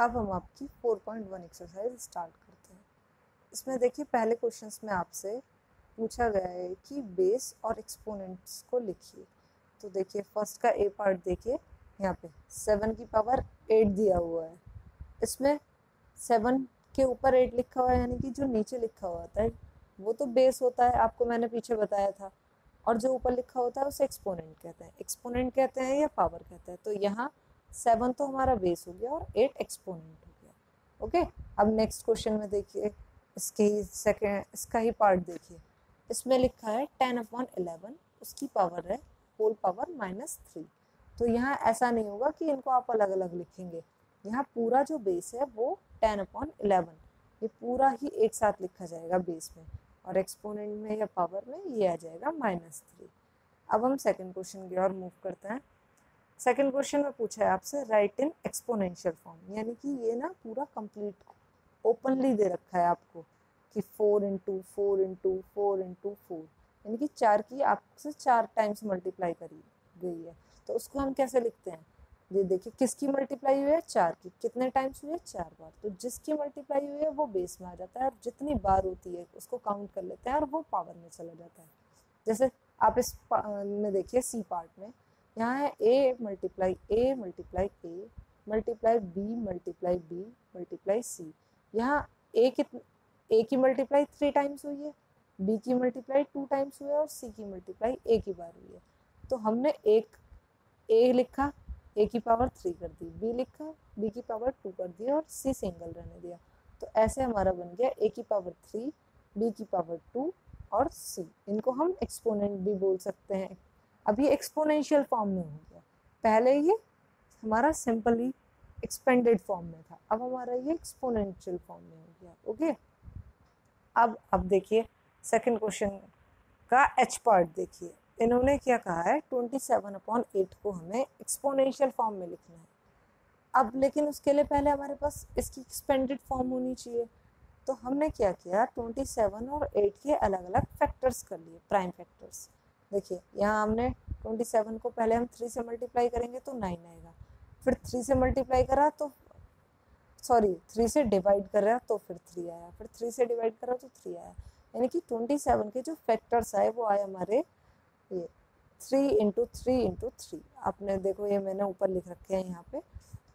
अब हम आपकी 4.1 एक्सरसाइज स्टार्ट करते हैं। इसमें देखिए पहले क्वेश्चंस में आपसे पूछा गया है कि बेस और एक्सपोनेंट्स को लिखिए। तो देखिए फर्स्ट का ए पार्ट देखिए, यहाँ पे 7 की पावर 8 दिया हुआ है। इसमें 7 के ऊपर 8 लिखा हुआ है, यानी कि जो नीचे लिखा हुआ होता है वो तो बेस होता है, आपको मैंने पीछे बताया था। और जो ऊपर लिखा होता है उसे एक्सपोनेंट कहते हैं। एक्सपोनेंट कहते हैं या पावर कहते हैं। तो यहाँ 7 तो हमारा बेस हो गया और 8 एक्सपोनेंट हो गया। ओके, अब नेक्स्ट क्वेश्चन में देखिए, इसका ही पार्ट देखिए। इसमें लिखा है 10/11, उसकी पावर है होल पावर -3। तो यहाँ ऐसा नहीं होगा कि इनको आप अलग अलग लिखेंगे। यहाँ पूरा जो बेस है वो 10/11, ये पूरा ही एक साथ लिखा जाएगा बेस में, और एक्सपोनेंट में या पावर में ये आ जाएगा -3। अब हम सेकंड क्वेश्चन की ओर मूव करते हैं। सेकंड क्वेश्चन में पूछा है आपसे राइट इन एक्सपोनेंशियल फॉर्म, यानी कि ये ना पूरा कंप्लीट ओपनली दे रखा है आपको कि 4 × 4 × 4 × 4, यानी कि 4 की आपसे 4 टाइम्स मल्टीप्लाई करी गई है। तो उसको हम कैसे लिखते हैं, ये देखिए किसकी मल्टीप्लाई हुई है, 4 की। कितने टाइम्स हुई है, 4 बार। तो जिसकी मल्टीप्लाई हुई है वो बेस में आ जाता है, और जितनी बार होती है उसको काउंट कर लेते हैं और वो पावर में चला जाता है। जैसे आप इस में देखिए सी पार्ट में, यहाँ है a multiply a multiply a multiply b multiply b multiply c। यहाँ a की मल्टीप्लाई 3 टाइम्स हुई है, b की मल्टीप्लाई 2 टाइम्स हुई है और c की मल्टीप्लाई एक ही बार हुई है। तो हमने एक a लिखा, a की पावर 3 कर दी, b लिखा, b की पावर 2 कर दी और c सिंगल रहने दिया। तो ऐसे हमारा बन गया a की पावर 3, b की पावर 2 और c। इनको हम एक्सपोनेंट भी बोल सकते हैं। अब ये एक्सपोनेंशियल फॉर्म में हो गया, पहले ये हमारा सिंपली एक्सपेंडेड फॉर्म में था, अब हमारा ये एक्सपोनेंशियल फॉर्म में हो गया। ओके, अब देखिए सेकंड क्वेश्चन का एच पार्ट देखिए। इन्होंने क्या कहा है, 27/8 को हमें एक्सपोनेंशियल फॉर्म में लिखना है। अब लेकिन उसके लिए पहले हमारे पास इसकी एक्सपेंडेड फॉर्म होनी चाहिए। तो हमने क्या किया, 27 और 8 के अलग अलग फैक्टर्स कर लिए, प्राइम फैक्टर्स। देखिए यहाँ हमने 27 को पहले हम 3 से मल्टीप्लाई करेंगे तो 9 आएगा, फिर 3 से मल्टीप्लाई करा तो 3 से डिवाइड कर रहा तो फिर 3 आया, फिर 3 से डिवाइड करा तो 3 आया। यानी कि 27 के जो फैक्टर्स आए वो आए हमारे ये 3 × 3 × 3। आपने देखो ये मैंने ऊपर लिख रखे हैं यहाँ पे।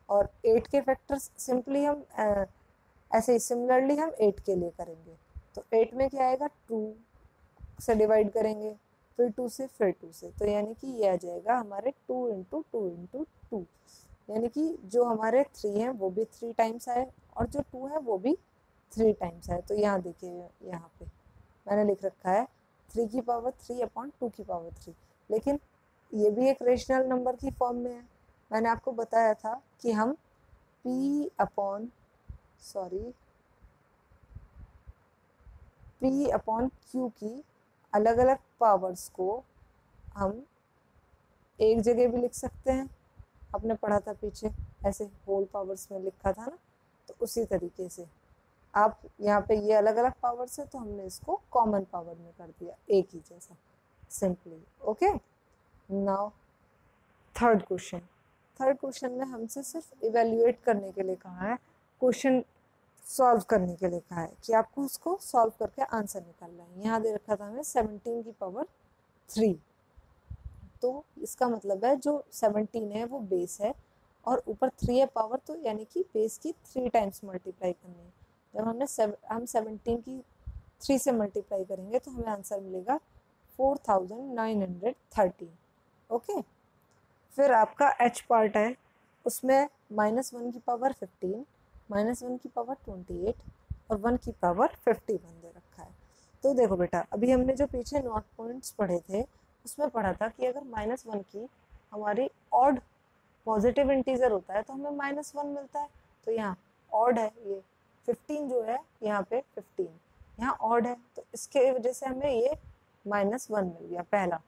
और 8 के फैक्टर्स सिंपली हम ऐसे ही सिमिलरली हम 8 के लिए करेंगे। तो 8 में क्या आएगा, 2 से डिवाइड करेंगे, फिर 2 से, फिर 2 से। तो यानी कि ये आ जाएगा हमारे 2 × 2 × 2, यानी कि जो हमारे 3 हैं वो भी 3 टाइम्स आए और जो 2 है वो भी 3 टाइम्स आए। तो यहाँ देखिए यहाँ पे मैंने लिख रखा है 3 की पावर 3/2 की पावर 3, लेकिन ये भी एक रेशनल नंबर की फॉर्म में है। मैंने आपको बताया था कि हम P/Q की अलग अलग पावर्स को हम एक जगह भी लिख सकते हैं। आपने पढ़ा था पीछे, ऐसे होल पावर्स में लिखा था ना, तो उसी तरीके से आप यहाँ पे ये अलग अलग पावर्स है तो हमने इसको कॉमन पावर में कर दिया, एक ही जैसा, simply. Okay, now third question में हमसे सिर्फ इवेल्युएट करने के लिए कहा है, क्वेश्चन सॉल्व करने के लिए कहा है कि आपको उसको सॉल्व करके आंसर निकालना है। यहाँ दे रखा था हमें 17 की पावर 3, तो इसका मतलब है जो 17 है वो बेस है और ऊपर 3 है पावर, तो यानी कि बेस की 3 टाइम्स मल्टीप्लाई करनी है। जब हम 17 की 3 से मल्टीप्लाई करेंगे तो हमें आंसर मिलेगा 4913। ओके, फिर आपका एच पार्ट है, उसमें -1 की पावर 15, -1 की पावर 28 और 1 की पावर 51 दे रखा है। तो देखो बेटा, अभी हमने जो पीछे नॉट पॉइंट्स पढ़े थे उसमें पढ़ा था कि अगर -1 की हमारी ऑड पॉजिटिव इंटीजर होता है तो हमें -1 मिलता है। तो यहाँ ऑड है, ये 15 जो है यहाँ पे 15 यहाँ ऑड है, तो इसके वजह से हमें ये -1 मिल गया पहला।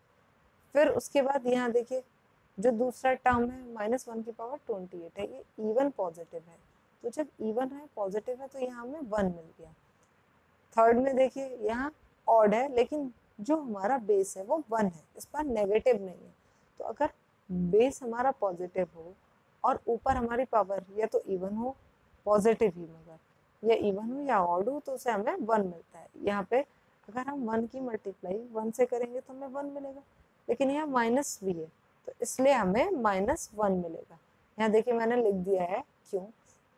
फिर उसके बाद यहाँ देखिए जो दूसरा टर्म है -1 की पावर 28 है, ये इवन पॉजिटिव है। तो जब इवन है पॉजिटिव है तो यहाँ हमें 1 मिल गया। थर्ड में देखिए यहाँ ऑड है, लेकिन जो हमारा बेस है वो 1 है, इस पर नेगेटिव नहीं है। तो अगर बेस हमारा पॉजिटिव हो और ऊपर हमारी पावर या तो इवन हो पॉजिटिव ही, मगर या इवन हो या ऑड हो तो उसे हमें 1 मिलता है। यहाँ पे अगर हम 1 की मल्टीप्लाई 1 से करेंगे तो हमें 1 मिलेगा, लेकिन यहाँ माइनस भी है तो इसलिए हमें -1 मिलेगा। यहाँ देखिए मैंने लिख दिया है, क्यों,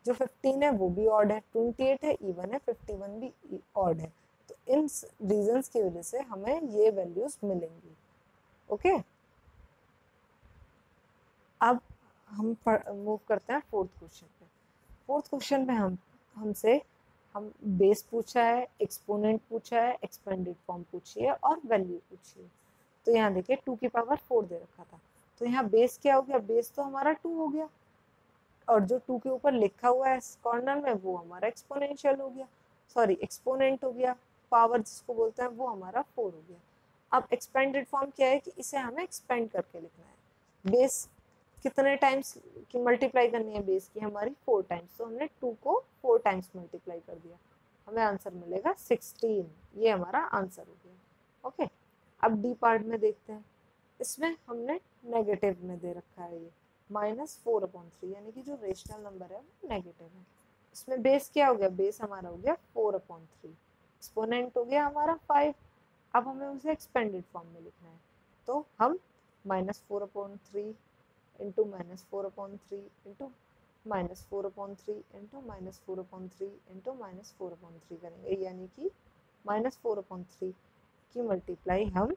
जो 15 है वो भी ऑड है, 28 है इवन है, 51 भी ऑड है, तो इन रीजंस की वजह से हमें ये वैल्यूज मिलेंगी। ओके, अब हम मूव करते हैं फोर्थ क्वेश्चन पे। फोर्थ क्वेश्चन में हम बेस पूछा है, एक्सपोनेंट पूछा है, एक्सपेंडेड फॉर्म पूछी है और वैल्यू पूछी है। तो यहाँ देखिए 2 की पावर 4 दे रखा था, तो यहाँ बेस क्या हो गया, बेस तो हमारा 2 हो गया, और जो 2 के ऊपर लिखा हुआ है कॉर्नर में वो हमारा एक्सपोनेंशियल हो गया, सॉरी एक्सपोनेंट हो गया, पावर जिसको बोलते हैं वो हमारा 4 हो गया। अब एक्सपेंडेड फॉर्म क्या है कि इसे हमें एक्सपेंड करके लिखना है। बेस कितने टाइम्स की मल्टीप्लाई करनी है, बेस की हमारी 4 टाइम्स, तो हमने 2 को 4 टाइम्स मल्टीप्लाई कर दिया, हमें आंसर मिलेगा 16। ये हमारा आंसर हो गया। ओके, अब डी पार्ट में देखते हैं, इसमें हमने नेगेटिव में दे रखा है, ये -4/3, यानी कि जो रेशनल नंबर है वो नेगेटिव है। इसमें बेस क्या हो गया, बेस हमारा हो गया 4/3, एक्सपोनेंट हो गया हमारा 5। अब हमें उसे एक्सपेंडेड फॉर्म में लिखना है, तो हम -4/3 इंटू -4/3 इंटू -4/3 इंटू -4/3 इंटू -4/3 करेंगे, यानी कि -4/3 की मल्टीप्लाई हम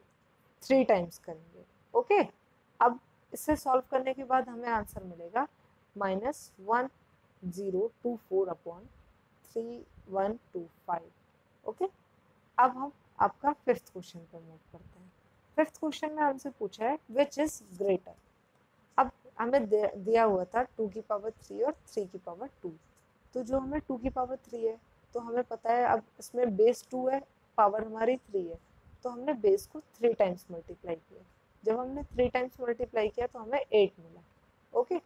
3 टाइम्स करेंगे। ओके, अब इसे सॉल्व करने के बाद हमें आंसर मिलेगा -1024/3125। ओके, अब हम आपका फिफ्थ क्वेश्चन पर मूव करते हैं। फिफ्थ क्वेश्चन में हमसे पूछा है विच इज ग्रेटर। अब हमें दिया हुआ था 2 की पावर 3 और 3 की पावर 2, तो जो हमें 2 की पावर 3 है तो हमें पता है, अब इसमें बेस 2 है, पावर हमारी 3 है, तो हमने बेस को 3 टाइम्स मल्टीप्लाई किया। जब हमने 3 टाइम्स मल्टीप्लाई किया तो हमें 8 मिला। ओके,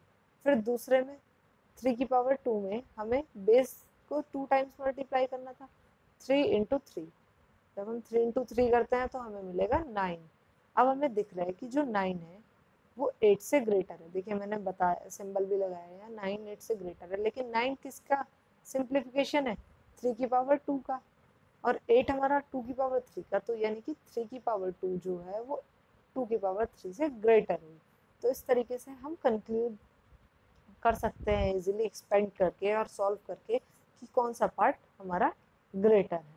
फिर दूसरे में 3 की पावर 2 में हमें बेस को 2 टाइम्स मल्टीप्लाई करना था, 3 इंटू 3। जब हम 3 इंटू 3 करते हैं तो हमें मिलेगा 9। अब हमें दिख रहा है कि जो 9 है वो 8 से ग्रेटर है। देखिए मैंने बताया, सिंबल भी लगाया है, 9 8 से ग्रेटर है, लेकिन 9 किसका सिंप्लीफिकेशन है, 3 की पावर 2 का, और 8 हमारा 2 की पावर 3 का, तो यानी कि 3 की पावर 2 जो है वो 2 की पावर 3 से ग्रेटर हुई। तो इस तरीके से हम कंक्लूड कर सकते हैं इजीली एक्सपेंड करके और सॉल्व करके कि कौन सा पार्ट हमारा ग्रेटर है।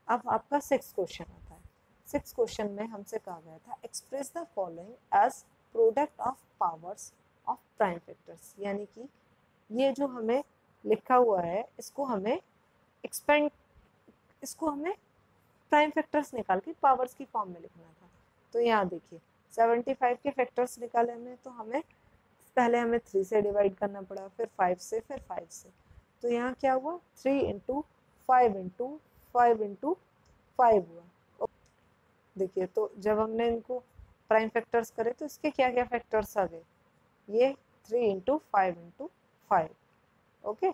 अब आपका 6th क्वेश्चन आता है। 6th क्वेश्चन में हमसे कहा गया था express the following as product of powers of prime factors, यानी कि ये जो हमें लिखा हुआ है इसको हमें प्राइम फैक्टर्स निकाल के पावर्स की फॉर्म में लिखना था। तो यहाँ देखिए 75 के फैक्टर्स निकाले हमें, तो हमें पहले 3 से डिवाइड करना पड़ा, फिर 5 से, फिर 5 से, तो यहाँ क्या हुआ 3 इंटू 5 इंटू 5 इंटू 5 हुआ। देखिए तो जब हमने इनको प्राइम फैक्टर्स करे तो इसके क्या क्या फैक्टर्स आ गए, ये 3 इंटू 5 इंटू 5। ओके,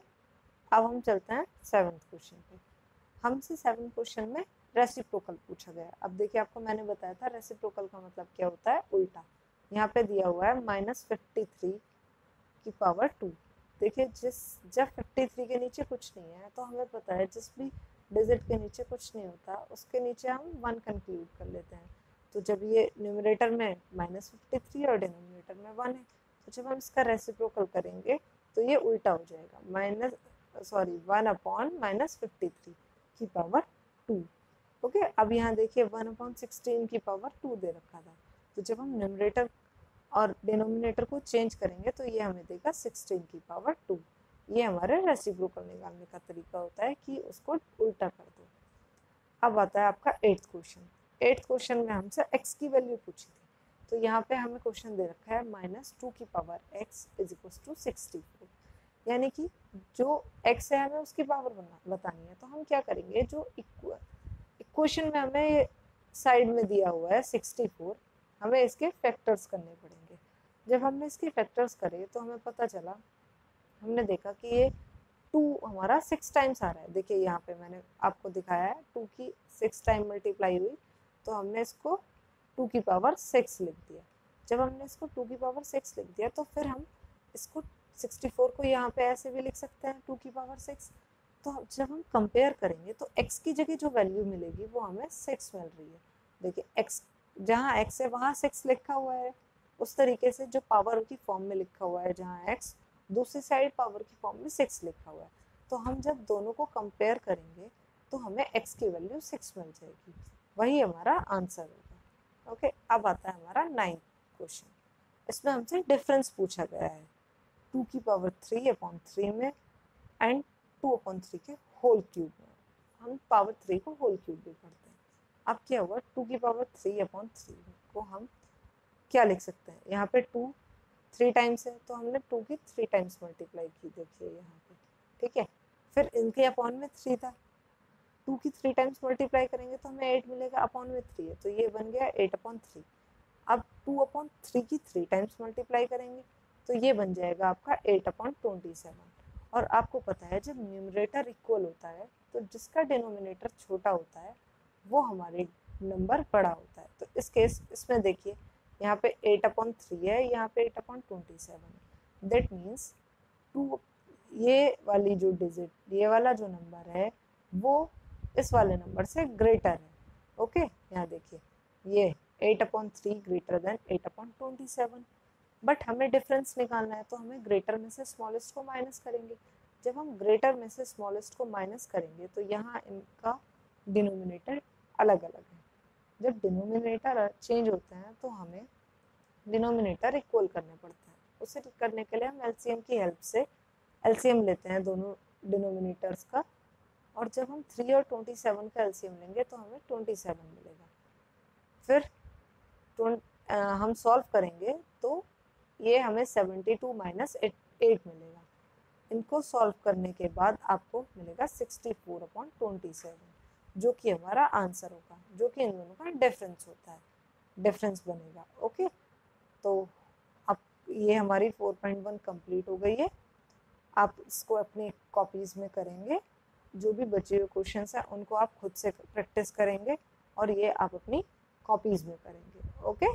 अब हम चलते हैं 7th क्वेश्चन पे। हमसे 7th क्वेश्चन में रेसिप्रोकल पूछा गया। अब देखिए आपको मैंने बताया था रेसिप्रोकल का मतलब क्या होता है, उल्टा। यहाँ पे दिया हुआ है -53 की पावर 2। देखिए जब 53 के नीचे कुछ नहीं है तो हमें पता है जिस भी डिजिट के नीचे कुछ नहीं होता उसके नीचे हम 1 कंक्लूड कर लेते हैं। तो जब ये न्यूमरेटर में -53 और डिनोमिनेटर में 1 है, तो जब हम इसका रेसिप्रोकल करेंगे तो ये उल्टा हो जाएगा, 1/-53 की पावर 2। ओके, अब यहाँ देखिए 1/16 की पावर 2 दे रखा था, तो जब हम न्यूमरेटर और डिनोमिनेटर को चेंज करेंगे तो ये हमें देगा 16 की पावर 2। ये हमारे रेसिप्रोकल निकालने का तरीका होता है कि उसको उल्टा कर दो। अब आता है आपका 8th क्वेश्चन। 8th क्वेश्चन में हमसे x की वैल्यू पूछी थी, तो यहाँ पे हमें क्वेश्चन दे रखा है -2 की पावर x = 64, यानी कि जो x है हमें उसकी पावर बतानी है। तो हम क्या करेंगे, जो इक्वेशन में हमें साइड में दिया हुआ है 64, हमें इसके फैक्टर्स करने पड़ेंगे। जब हमने इसके फैक्टर्स करे तो हमें पता चला, हमने देखा कि ये 2 हमारा 6 टाइम्स आ रहा है। देखिए यहाँ पे मैंने आपको दिखाया है 2 की 6 टाइम मल्टीप्लाई हुई, तो हमने इसको 2 की पावर 6 लिख दिया। जब हमने इसको 2 की पावर 6 लिख दिया तो फिर हम इसको 64 को यहाँ पे ऐसे भी लिख सकते हैं 2 की पावर 6। तो जब हम कंपेयर करेंगे तो x की जगह जो वैल्यू मिलेगी वो हमें 6 मिल रही है। देखिए x जहाँ x है वहाँ 6 लिखा हुआ है, उस तरीके से जो पावर की फॉर्म में लिखा हुआ है जहाँ x, दूसरी साइड पावर की फॉर्म में 6 लिखा हुआ है। तो हम जब दोनों को कंपेयर करेंगे तो हमें x की वैल्यू 6 मिल जाएगी, वही हमारा आंसर होगा। ओके, अब आता है हमारा 9th क्वेश्चन। इसमें हमसे डिफरेंस पूछा गया है 2 की पावर 3/3 में एंड 2/3 के होल क्यूब में। हम पावर 3 को होल क्यूब भी पढ़ते हैं। अब क्या हुआ, 2 की पावर 3/3 को हम क्या लिख सकते हैं, यहाँ पे 2 3 टाइम्स है तो हमने 2 की 3 टाइम्स मल्टीप्लाई की, देखिए यहाँ पे, ठीक है। फिर इनके अपॉन में 3 था, 2 की 3 टाइम्स मल्टीप्लाई करेंगे तो हमें 8 मिलेगा, अपॉन में 3 है तो ये बन गया 8/3। अब 2/3 की 3 टाइम्स मल्टीप्लाई करेंगे तो ये बन जाएगा आपका 8/27। और आपको पता है जब न्यूमरेटर इक्वल होता है तो जिसका डिनोमिनेटर छोटा होता है वो हमारे नंबर बड़ा होता है। तो इस केस इसमें देखिए यहाँ पे 8/3 है, यहाँ पे 8/27 है। दैट मीन्स 2, ये वाली जो डिजिट, ये वाला जो नंबर है वो इस वाले नंबर से ग्रेटर है। ओके, यहाँ देखिए ये 8/3 ग्रेटर देन 8/27। बट हमें डिफरेंस निकालना है तो हमें ग्रेटर में से स्मॉलेस्ट को माइनस करेंगे। जब हम ग्रेटर में से स्मॉलेस्ट को माइनस करेंगे तो यहाँ इनका डिनोमिनेटर अलग अलग है। जब डिनोमिनेटर चेंज होते हैं तो हमें डिनोमिनेटर इक्वल करने पड़ते हैं। उसे करने के लिए हम एलसीएम की हेल्प से एलसीएम लेते हैं दोनों डिनोमिनेटर्स का, और जब हम 3 और 27 का एलसीएम लेंगे तो हमें 27 मिलेगा। फिर हम सॉल्व करेंगे तो ये हमें 72 माइनस 8 मिलेगा। इनको सॉल्व करने के बाद आपको मिलेगा 64/27, जो कि हमारा आंसर होगा, जो कि इन दोनों का डिफरेंस होता है, डिफरेंस बनेगा। ओके, तो अब ये हमारी 4.1 कंप्लीट हो गई है। आप इसको अपनी कॉपीज़ में करेंगे, जो भी बचे हुए क्वेश्चंस हैं उनको आप खुद से प्रैक्टिस करेंगे और ये आप अपनी कॉपीज़ में करेंगे। ओके।